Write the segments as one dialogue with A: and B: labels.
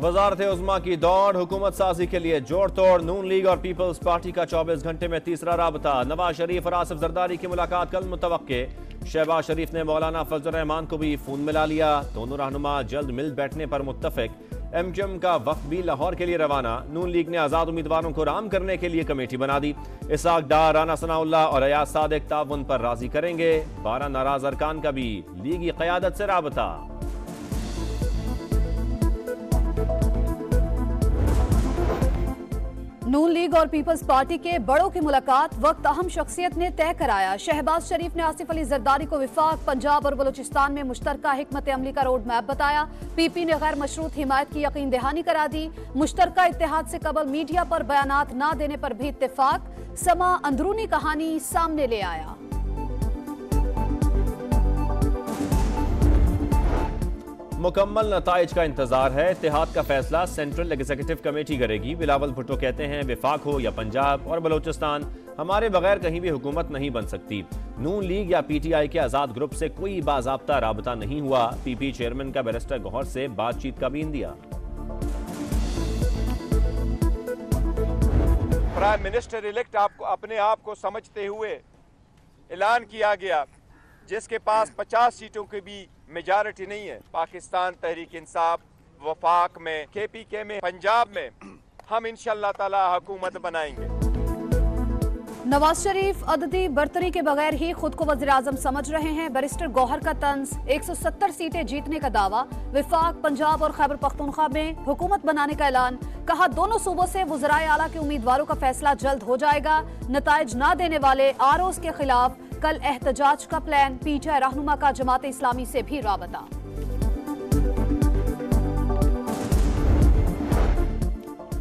A: वजारत उज़्मा की दौड़, हुकूमत साजी के लिए जोड़ तोड़। नून लीग और पीपल्स पार्टी का 24 घंटे में तीसरा राबता। नवाज शरीफ और आसिफ जरदारी की मुलाकात कल मुतवक्के। शहबाज शरीफ ने मौलाना फजल रहमान को भी फोन मिला लिया। दोनों रहनुमा जल्द मिल बैठने पर मुत्तफिक। एमक्यूएम का वफ्द भी लाहौर के लिए रवाना। नून लीग ने आजाद उम्मीदवारों को राम करने के लिए कमेटी बना दी। इसहाक डार, राना सनाउल्लाह और अयाज सादिक ताउन पर राजी करेंगे। 12 नाराज अरकान का भी लीगी क़यादत से राबता।
B: नून लीग और पीपल्स पार्टी के बड़ों की मुलाकात, वक्त अहम शख्सियत ने तय कराया। शहबाज शरीफ ने आसिफ अली जरदारी को विफाक, पंजाब और बलूचिस्तान में मुश्तरका हिकमत अमली का रोड मैप बताया। पीपी ने गैर मशरूत हिमायत की यकीन दहानी करा दी। मुश्तरका इत्तेहाद से कबल मीडिया पर बयानात न देने पर भी इत्तेफाक। समा अंदरूनी कहानी सामने ले आया।
A: मुकम्मल नताइज का इंतजार है। इत्तेहाद का फैसला सेंट्रल एग्जीक्यूटिव कमेटी करेगी। बिलावल भुट्टो कहते हैं विफाक हो या पंजाब और बलोचिस्तान, हमारे बगैर कहीं भी हुकूमत नहीं बन सकती। नून लीग या पीटीआई के आजाद ग्रुप से कोई बाज़ाब्ता राबता नहीं हुआ। पीपी चेयरमैन का बैरिस्टर गौहर से बातचीत का भी इंदिया।
C: प्राइम मिनिस्टर इलेक्ट आपको अपने आप को समझते हुए ऐलान किया गया, जिसके पास 50 सीटों की भी मेजॉरिटी नहीं है। पाकिस्तान तहरीक इंसाफ वफाक में, केपीके में, पंजाब में हम इंशाअल्लाह ताला हुकूमत बनाएंगे।
B: नवाज शरीफ अददी बर्तरी के बगैर ही खुद को वज़ीर आज़म समझ रहे हैं। बैरिस्टर गौहर का तंज, 170 सीटें जीतने का दावा। विफाक, पंजाब और खैबर पख्तूनख्वा में हुकूमत बनाने का ऐलान। कहा दोनों सूबों से वज़राए आला के उम्मीदवारों का फैसला जल्द हो जाएगा। नताइज न देने वाले आरओज के खिलाफ कल एहतजाज का प्लान। पीटीआई रहनुमा का जमात इस्लामी से भी राबता।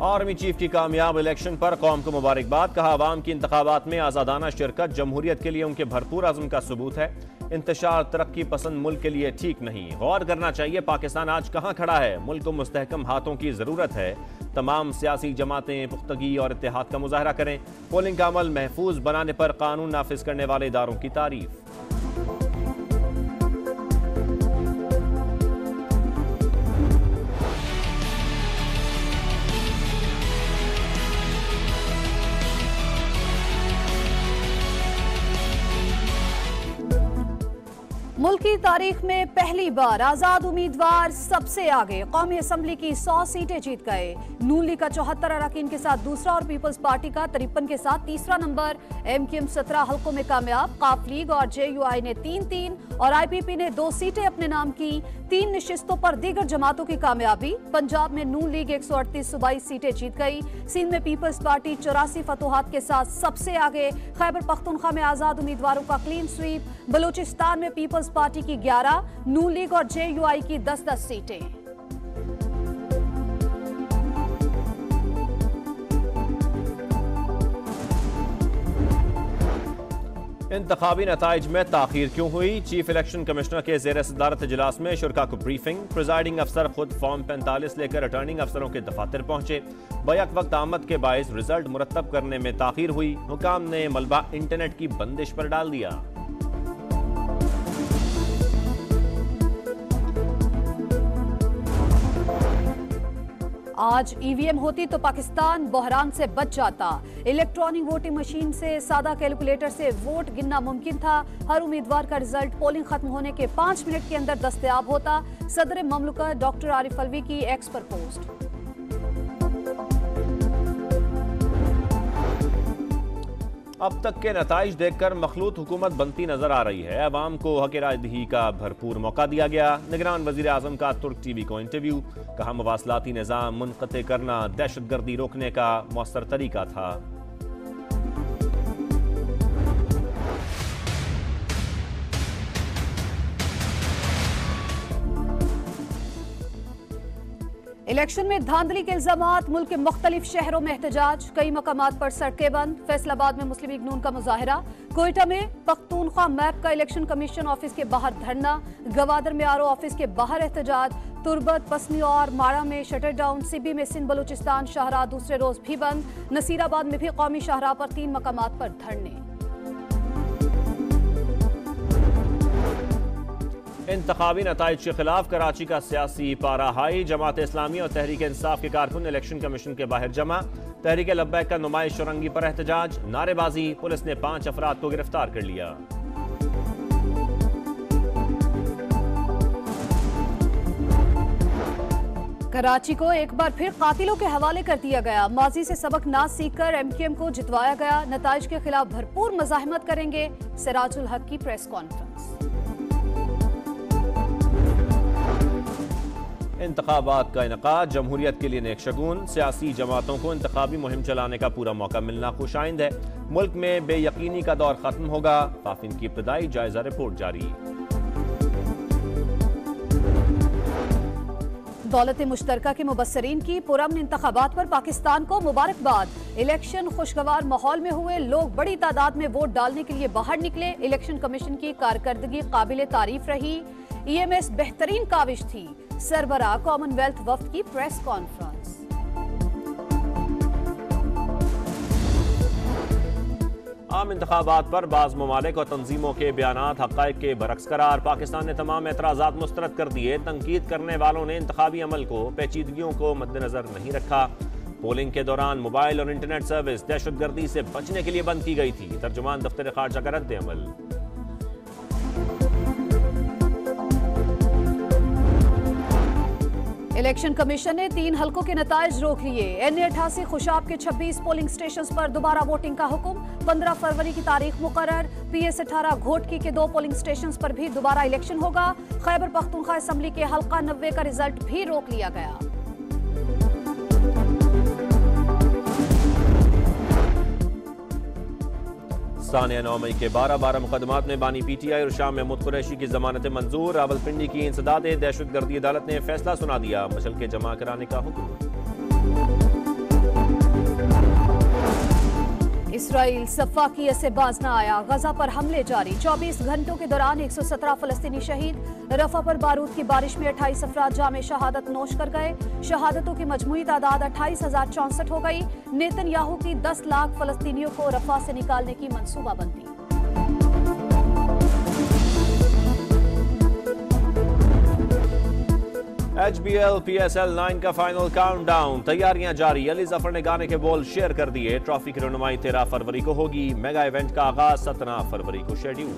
A: आर्मी चीफ की कामयाब इलेक्शन पर कौम को मुबारकबाद। कहा आवाम की इंतखाबात में आज़ादाना शिरकत जमहूरियत के लिए उनके भरपूर अज़्म का सबूत है। इंतशार तरक्की पसंद मुल्क के लिए ठीक नहीं। गौर करना चाहिए पाकिस्तान आज कहाँ खड़ा है। मुल्क को मुस्तहकम हाथों की ज़रूरत है। तमाम सियासी जमातें पुख्तगी और इत्तेहाद का मुजाहरा करें। पोलिंग का अमल महफूज बनाने पर कानून नाफिज करने वाले इदारों की तारीफ।
B: मुल्क की तारीख में पहली बार आजाद उम्मीदवार सबसे आगे। कौमी असम्बली की 100 सीटें जीत गए। नून लीग का 74 अरकान के साथ दूसरा और पीपल्स पार्टी का 53 के साथ तीसरा नंबर। एमक्यूएम 17 हल्कों में कामयाब। काफ लीग और जेयूआई ने 3-3 और आईपीपी ने 2 सीटें अपने नाम की। 3 नशिस्तों पर दीगर जमातों की कामयाबी। पंजाब में नून लीग 138 सूबाई सीटें जीत गई। सिंध में पीपल्स पार्टी 84 फतोहात के साथ सबसे आगे। खैबर पख्तूनख्वा में आजाद उम्मीदवारों का क्लीन स्वीप। बलूचिस्तान में पीपल्स पार्टी की 11, नून लीग और जेयूआई की 10-10 सीटें।
A: इंतखाबी नताइज में ताखीर क्यों हुई? चीफ इलेक्शन कमिश्नर के ज़ेर सदारत इजलास में शुरका को ब्रीफिंग। प्रिजाइडिंग अफसर खुद फॉर्म 45 लेकर रिटर्निंग अफसरों के दफातर पहुंचे। बैक वक्त आमद के बायस रिजल्ट मुरतब करने में ताखीर हुई। हुकाम ने मलबा इंटरनेट की बंदिश पर डाल दिया।
B: आज ईवीएम होती तो पाकिस्तान बहरान से बच जाता। इलेक्ट्रॉनिक वोटिंग मशीन से सादा कैलकुलेटर से वोट गिनना मुमकिन था। हर उम्मीदवार का रिजल्ट पोलिंग खत्म होने के 5 मिनट के अंदर दस्तयाब होता। सदर ममलकत डॉक्टर आरिफ अलवी की एक्स पर पोस्ट।
A: अब तक के नताइज देखकर मखलूत हुकूमत बनती नजर आ रही है। अवाम को हक रायदही का भरपूर मौका दिया गया। निगरान वजीर आजम का तुर्क टीवी को इंटरव्यू। कहा मवासलाती निज़ाम मुनक़ते करना दहशतगर्दी रोकने का मौसर तरीका था।
B: इलेक्शन में धांधली के इल्जामात, मुल्क के मुख्तलिफ शहरों में एहतजाज, कई मकामात पर सड़कें बंद। फैसलाबाद में मुस्लिम लीग नून का मुजाहरा, कोयटा में पख्तूनख्वा मैप का इलेक्शन कमीशन ऑफिस के बाहर धरना, गवादर में आरओ ऑफिस के बाहर एहतजाज, तुरबत, पसनी और माड़ा में शटर डाउन, सिबी में सिंध बलूचिस्तान शाहराह दूसरे रोज भी बंद। नसीराबाद में भी कौमी शाहराह पर 3 मकामात पर धरने।
A: इंतखाबी नताइज के खिलाफ कराची का सियासी पारा हाई, जमात इस्लामी और तहरीक इंसाफ के कारकुन इलेक्शन कमीशन के बाहर जमा। तहरीक लब्बैक का नुमाइश शुरंगी पर एहतजाज, नारेबाजी, पुलिस ने 5 अफराद को गिरफ्तार कर लिया।
B: कराची को एक बार फिर कातिलों के हवाले कर दिया गया। माजी से सबक ना सीखकर एमक्यूएम को जितवाया गया। नताइज के खिलाफ भरपूर मज़ाहिमत करेंगे, सिराजुल हक की प्रेस कॉन्फ्रेंस।
A: इंतखाबात का इनकाद जमहूरियत के लिए नेक शगुन, सियासी जमातों को इंतखाबी मुहिम चलाने का पूरा मौका मिलना खुशाइंद है। मुल्क में बेयकीनी का दौर खत्म होगा, काफिन की इब्तदाई जायजा रिपोर्ट जारी।
B: दौलत मुश्तरका के मुबस्सरीन की पुरअमन इंतखाबात पर पाकिस्तान को मुबारकबाद। इलेक्शन खुशगवार माहौल में हुए, लोग बड़ी तादाद में वोट डालने के लिए बाहर निकले। इलेक्शन कमीशन की कारकर्दगी काबिले तारीफ रही। EMS बेहतरीन काविश थी। सरबराह कॉमनवेल्थ वफ्द की प्रेस कॉन्फ्रेंस।
A: आम इंतखाबात पर बाज़ ममालिक और तंजीमों के बयानात हक़ाइक़ के बरक्स करार। पाकिस्तान ने तमाम एतराज़ात मुस्तरद कर दिए। तनकीद करने वालों ने इंतखाबी अमल को पेचीदगियों को मद्देनजर नहीं रखा। पोलिंग के दौरान मोबाइल और इंटरनेट सर्विस दहशतगर्दी से बचने के लिए बंद की गई थी। तर्जुमान दफ्तर खारजा का रद्द अमल।
B: इलेक्शन कमीशन ने 3 हलकों के नताइज रोक लिए। NA88 खुशाब के 26 पोलिंग स्टेशंस पर दोबारा वोटिंग का हुक्म। 15 फरवरी की तारीख मुकर्रर। PS18 घोटकी के 2 पोलिंग स्टेशंस पर भी दोबारा इलेक्शन होगा। खैबर पख्तूनख्वा असेंबली के हल्का 90 का रिजल्ट भी रोक लिया गया।
A: सानिया 9 मई के 12 मुकदमात में बानी PTI और शाम महमूद कुरैशी की जमानत मंजूर। रावलपिंडी की इंसदाद दहशतगर्दी अदालत ने फैसला सुना दिया, मशल के जमा कराने का हुक्म।
B: इसराइल सफाकियत से बाज न आया, गजा पर हमले जारी। 24 घंटों के दौरान 117 फलस्तीनी शहीद। रफा पर बारूद की बारिश में 28 अफराद जामे शहादत नोश कर गए। शहादतों की मजमूई तादाद 28,064 हो गई। नेतन्याहू की 10 लाख फलस्तीनियों को रफा से निकालने की मंसूबाबंदी।
A: HBL PSL 9 का फाइनल काउंटडाउन, तैयारियां जारी। अली जफर ने गाने के बोल शेयर कर दिए। ट्रॉफी की रनुमाई 13 फरवरी को होगी। मेगा इवेंट का आगाज 17 फरवरी को शेड्यूल।